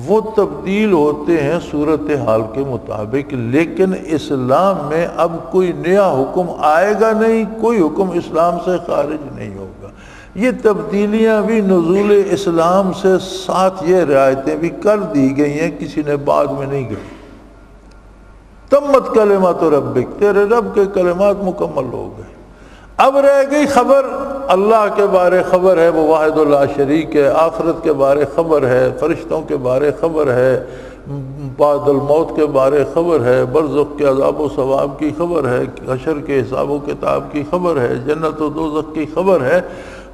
وہ تبدیل ہوتے ہیں صورتحال کے مطابق، لیکن اسلام میں اب کوئی نیا حکم آئے گا نہیں، کوئی حکم اسلام سے خارج نہیں ہوگا۔ یہ تبدیلیاں بھی نزول اسلام سے ساتھ یہ رعایتیں بھی کر دی گئی ہیں، کسی نے بعد میں نہیں کی۔ تمت کلمات ربک، تیرے رب کے کلمات مکمل ہو گئے۔ اب رہ گئی خبر، اللہ کے بارے خبر ہے، وہ واحد لا شریک ہے، آخرت کے بارے خبر ہے، فرشتوں کے بارے خبر ہے، بعد الموت کے بارے خبر ہے، برزخ کے عذاب و ثواب کی خبر ہے، حشر کے حساب و کتاب کی خبر ہے، جنت و دوزخ کی خبر ہے۔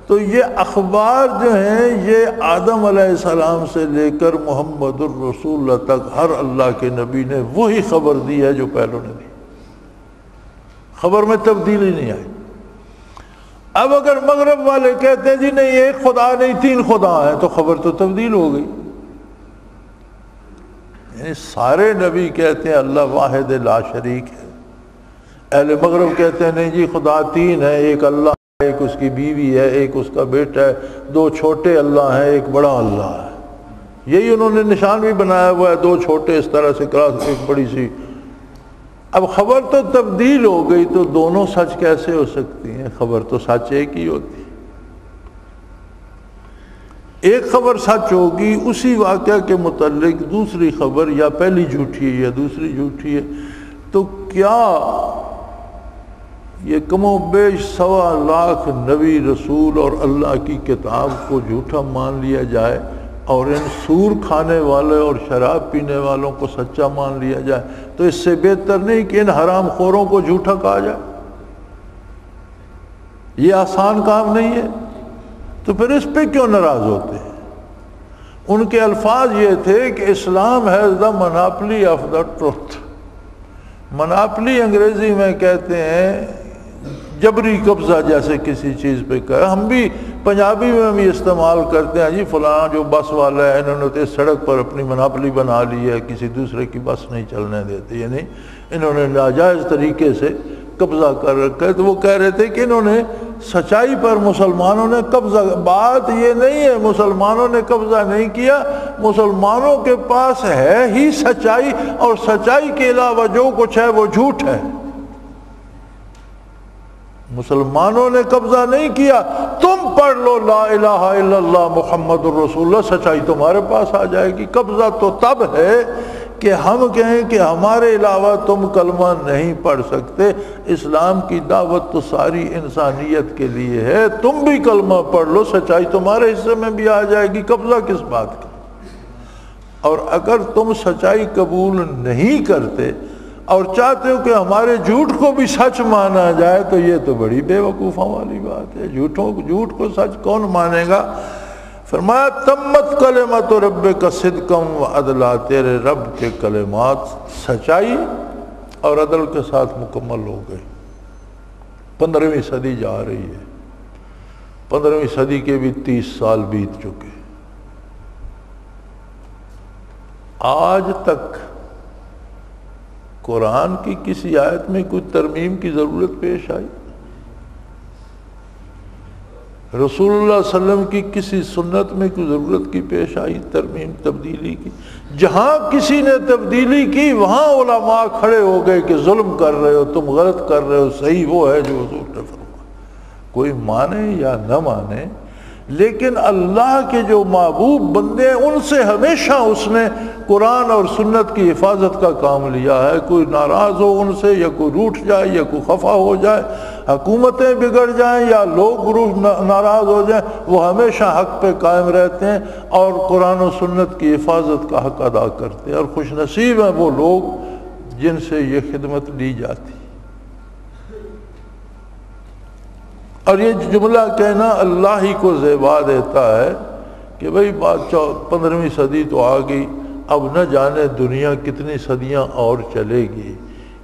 تو یہ اخبار جو ہیں یہ آدم علیہ السلام سے لے کر محمد الرسول اللہ تک ہر اللہ کے نبی نے وہی خبر دی ہے جو پہلوں نے دی، خبر میں تبدیلی نہیں آئی۔ اب اگر مغرب والے کہتے ہیں جی نہیں ایک خدا نہیں 3 خدا ہیں، تو خبر تو تبدیل ہو گئی۔ یعنی سارے نبی کہتے ہیں اللہ واحد لا شریک ہے، اہل مغرب کہتے ہیں نہیں جی خدا 3 ہے، ایک اللہ، ایک اس کی بیوی ہے، ایک اس کا بیٹا ہے، 2 چھوٹے اللہ ہیں، ایک بڑا اللہ ہے۔ یہی انہوں نے نشان بھی بنایا ہوا ہے، 2 چھوٹے اس طرح سے کراس، ایک بڑی سی۔ اب خبر تو تبدیل ہو گئی تو دونوں سچ کیسے ہو سکتی ہیں؟ خبر تو سچ ایک ہی ہوتی ہے۔ ایک خبر سچ ہوگی، اسی واقعہ کے متعلق دوسری خبر یا پہلی جھوٹی ہے یا دوسری جھوٹی ہے، تو کیا یہ کم و بیش 1.25 لاکھ نبی رسول اور اللہ کی کتاب کو جھوٹا مان لیا جائے اور ان سور کھانے والے اور شراب پینے والوں کو سچا مان لیا جائے؟ تو اس سے بہتر نہیں کہ ان حرام خوروں کو جھوٹا کہا جائے؟ یہ آسان کام نہیں ہے، تو پھر اس پہ کیوں ناراض ہوتے ہیں؟ ان کے الفاظ یہ تھے کہ Islam has the monopoly of the truth. Monopoly انگریزی میں کہتے ہیں جبری قبضہ، جیسے کسی چیز پہ کہا۔ ہم بھی پنجابی میں بھی استعمال کرتے ہیں، جی فلاں جو بس والا ہے انہوں نے تو اس سڑک پر اپنی مناپلی بنا لی ہے، کسی دوسرے کی بس نہیں چلنے دیتے، یعنی انہوں نے ناجائز طریقے سے قبضہ کر رکھا ہے۔ تو وہ کہہ رہے تھے کہ انہوں نے سچائی پر مسلمانوں نے قبضہ، بات یہ نہیں ہے مسلمانوں نے قبضہ نہیں کیا، مسلمانوں کے پاس ہے ہی سچائی، اور سچائی کے علاوہ جو کچھ ہے وہ جھوٹ ہے۔ مسلمانوں نے قبضہ نہیں کیا، تم پڑھ لو لا الہ الا اللہ محمد الرسول اللہ، سچائی تمہارے پاس آ جائے گی۔ قبضہ تو تب ہے کہ ہم کہیں کہ ہمارے علاوہ تم کلمہ نہیں پڑھ سکتے۔ اسلام کی دعوت تو ساری انسانیت کے لیے ہے، تم بھی کلمہ پڑھ لو، سچائی تمہارے حصے میں بھی آ جائے گی، قبضہ کس بات کا؟ اور اگر تم سچائی قبول نہیں کرتے اور چاہتے ہو کہ ہمارے جھوٹ کو بھی سچ مانا جائے، تو یہ تو بڑی بے وقوفوں والی بات ہے۔ جھوٹ کو سچ کون مانے گا؟ فرمایا تمت کلمات ربک صدقا وعدلا، تیرے رب کے کلمات سچائی اور عدل کے ساتھ مکمل ہو گئے۔ 15ویں صدی جا رہی ہے، 15ویں صدی کے بھی 30 سال بیت چکے۔ آج تک قرآن کی کسی آیت میں کوئی ترمیم کی ضرورت پیش آئی؟ رسول اللہ صلی اللہ علیہ وسلم کی کسی سنت میں کوئی ضرورت کی پیش آئی ترمیم تبدیلی کی؟ جہاں کسی نے تبدیلی کی وہاں علماء کھڑے ہو گئے کہ ظلم کر رہے ہو، تم غلط کر رہے ہو، صحیح وہ ہے جو حضور نے فرمایا۔ کوئی مانے یا نہ مانے، لیکن اللہ کے جو محبوب بندے ہیں ان سے ہمیشہ اس نے قرآن اور سنت کی حفاظت کا کام لیا ہے۔ کوئی ناراض ہو ان سے، یا کوئی روٹھ جائے یا کوئی خفا ہو جائے، حکومتیں بگڑ جائیں یا لوگ ناراض ہو جائیں، وہ ہمیشہ حق پہ قائم رہتے ہیں اور قرآن و سنت کی حفاظت کا حق ادا کرتے ہیں۔ اور خوش نصیب ہیں وہ لوگ جن سے یہ خدمت لی جاتی۔ اور یہ جملہ کہنا اللہ ہی کو زیبا دیتا ہے کہ بھئی بات 15ویں صدی تو آ گئی، اب نہ جانے دنیا کتنی صدیاں اور چلے گی،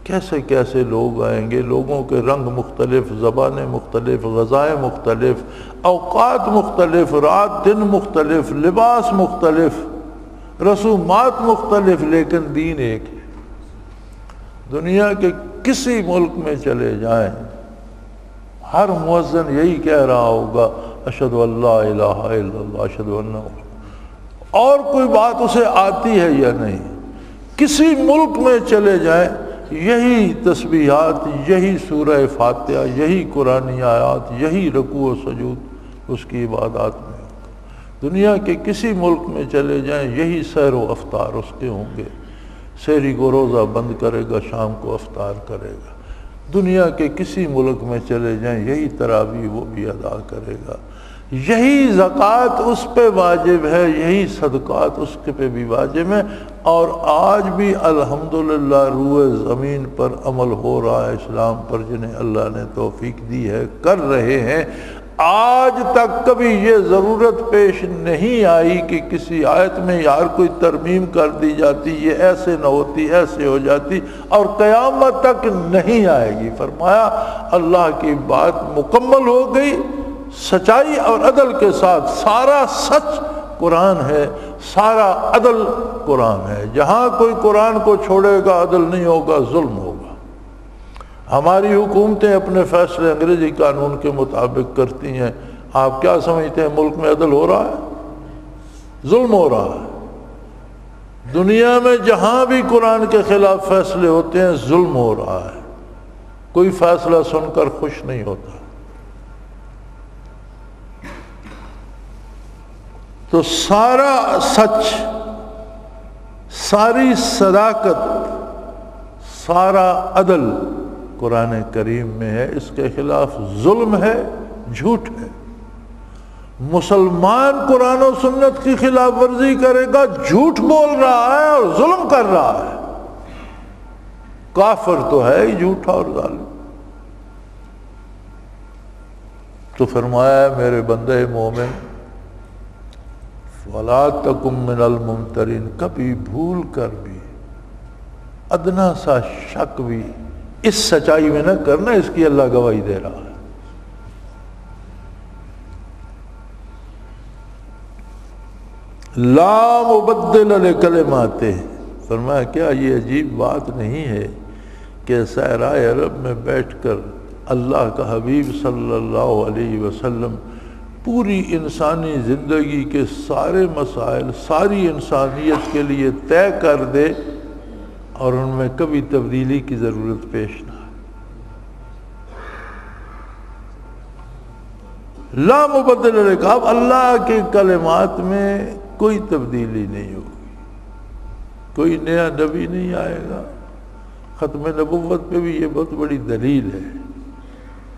کیسے کیسے لوگ آئیں گے، لوگوں کے رنگ مختلف، زبانیں مختلف، غذائیں مختلف، اوقات مختلف، رات دن مختلف، لباس مختلف، رسومات مختلف، لیکن دین ایک ہے۔ دنیا کے کسی ملک میں چلے جائیں، ہر مؤذن یہی کہہ رہا ہوگا اشہد ان لا الہ الا اللہ اشہد ان محمد، اور کوئی بات اسے آتی ہے یا نہیں۔ کسی ملک میں چلے جائیں یہی تسبیحات، یہی سورہ فاتحہ، یہی قرآنی آیات، یہی رکوع و سجود، اس کی عبادات میں ہوگا۔ دنیا کے کسی ملک میں چلے جائیں یہی سیر و افطار اس کے ہوں گے، سحری کو روزہ بند کرے گا، شام کو افطار کرے گا۔ دنیا کے کسی ملک میں چلے جائیں یہی تراویح وہ بھی ادا کرے گا، یہی زکوٰۃ اس پہ واجب ہے، یہی صدقات اس کے پہ بھی واجب ہے۔ اور آج بھی الحمدللہ روئے زمین پر عمل ہو رہا ہے اسلام پر، جنہیں اللہ نے توفیق دی ہے کر رہے ہیں۔ آج تک کبھی یہ ضرورت پیش نہیں آئی کہ کسی آیت میں یار کوئی ترمیم کر دی جاتی، یہ ایسے نہ ہوتی، ایسے ہو جاتی، اور قیامت تک نہیں آئے گی۔ فرمایا اللہ کی بات مکمل ہو گئی سچائی اور عدل کے ساتھ، سارا سچ قرآن ہے، سارا عدل قرآن ہے۔ جہاں کوئی قرآن کو چھوڑے گا عدل نہیں ہوگا، ظلم ہوگا۔ ہماری حکومتیں اپنے فیصلے انگریزی قانون کے مطابق کرتی ہیں، آپ کیا سمجھتے ہیں ملک میں عدل ہو رہا ہے؟ ظلم ہو رہا ہے۔ دنیا میں جہاں بھی قرآن کے خلاف فیصلے ہوتے ہیں ظلم ہو رہا ہے، کوئی فیصلہ سن کر خوش نہیں ہوتا۔ تو سارا سچ، ساری صداقت، سارا عدل قرآن کریم میں ہے، اس کے خلاف ظلم ہے، جھوٹ ہے۔ مسلمان قرآن و سنت کی خلاف ورزی کرے گا، جھوٹ بول رہا ہے اور ظلم کر رہا ہے۔ کافر تو ہے ہی جھوٹا اور ظالم۔ تو فرمایا ہے میرے بندے مومن وَلَا تَكُن مِّنَ الْمُمْتَرِينَ، کبھی بھول کر بھی ادنا سا شک بھی اس سچائی میں نہ کرنا، اس کی اللہ گواہی دے رہا ہے۔ لا مبدل لکلماتہ، فرمایا کیا یہ عجیب بات نہیں ہے کہ صحرائے عرب میں بیٹھ کر اللہ کا حبیب صلی اللہ علیہ وسلم پوری انسانی زندگی کے سارے مسائل ساری انسانیت کے لیے طے کر دے اور ان میں کبھی تبدیلی کی ضرورت پیش نہ آئے۔ لا مبدل لکلماتہ، اب اللہ کے کلمات میں کوئی تبدیلی نہیں ہوگی، کوئی نیا نبی نہیں آئے گا۔ ختم نبوت پہ بھی یہ بہت بڑی دلیل ہے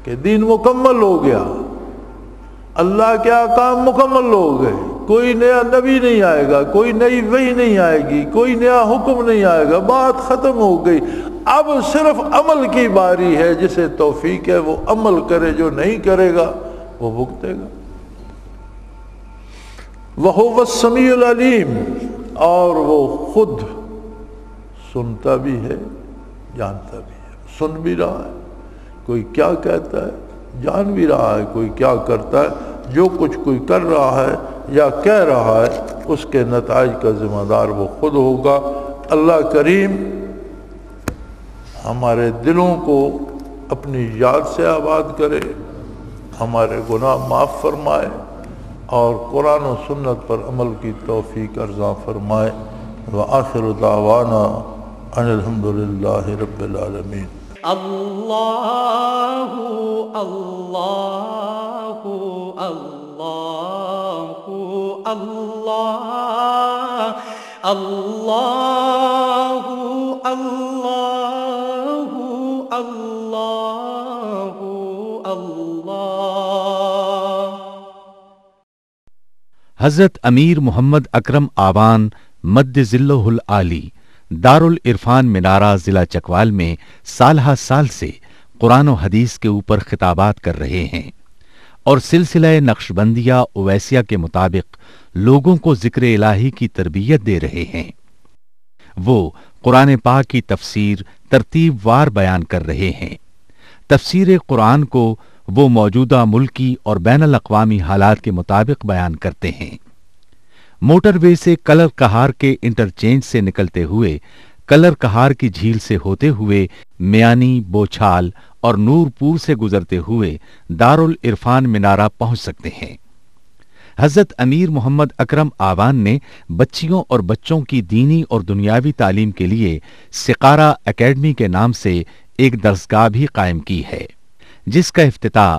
کہ دین مکمل ہو گیا، اللہ کے احکام مکمل ہو گئے، کوئی نیا نبی نہیں آئے گا، کوئی نئی وحی نہیں آئے گی، کوئی نیا حکم نہیں آئے گا، بات ختم ہو گئی۔ اب صرف عمل کی باری ہے، جسے توفیق ہے وہ عمل کرے، جو نہیں کرے گا وہ بھگتے گا۔ وَهُوَ السَّمِيعُ الْعَلِيمُ، اور وہ خود سنتا بھی ہے جانتا بھی ہے، سن بھی رہا ہے کوئی کیا کہتا ہے، جان بھی رہا ہے کوئی کیا کرتا ہے۔ جو کچھ کوئی کر رہا ہے یا کہہ رہا ہے اس کے نتائج کا ذمہ دار وہ خود ہوگا۔ اللہ کریم ہمارے دلوں کو اپنی یاد سے آباد کرے، ہمارے گناہ معاف فرمائے اور قرآن و سنت پر عمل کی توفیق عطا فرمائے۔ وآخر دعوانا ان الحمدللہ رب العالمین۔ اللہ اللہ اللہ اللہ اللہ اللہ اللہ اللہ۔ حضرت امیر محمد اکرم آوان مد ذلہ العالی دارالعرفان منارہ ضلع چکوال میں سالہ سال سے قرآن و حدیث کے اوپر خطابات کر رہے ہیں اور سلسلہ نقشبندیہ اویسیہ کے مطابق لوگوں کو ذکر الہی کی تربیت دے رہے ہیں۔ وہ قرآن پاک کی تفسیر ترتیب وار بیان کر رہے ہیں۔ تفسیر قرآن کو وہ موجودہ ملکی اور بین الاقوامی حالات کے مطابق بیان کرتے ہیں۔ موٹر وے سے کلر کہار کے انٹرچینج سے نکلتے ہوئے کلر کہار کی جھیل سے ہوتے ہوئے میانی، بوچھال اور نورپور سے گزرتے ہوئے دارالعرفان منارہ پہنچ سکتے ہیں۔ حضرت امیر محمد اکرم آوان نے بچیوں اور بچوں کی دینی اور دنیاوی تعلیم کے لیے سقارہ اکیڈمی کے نام سے ایک درسگاہ بھی قائم کی ہے، جس کا افتتاح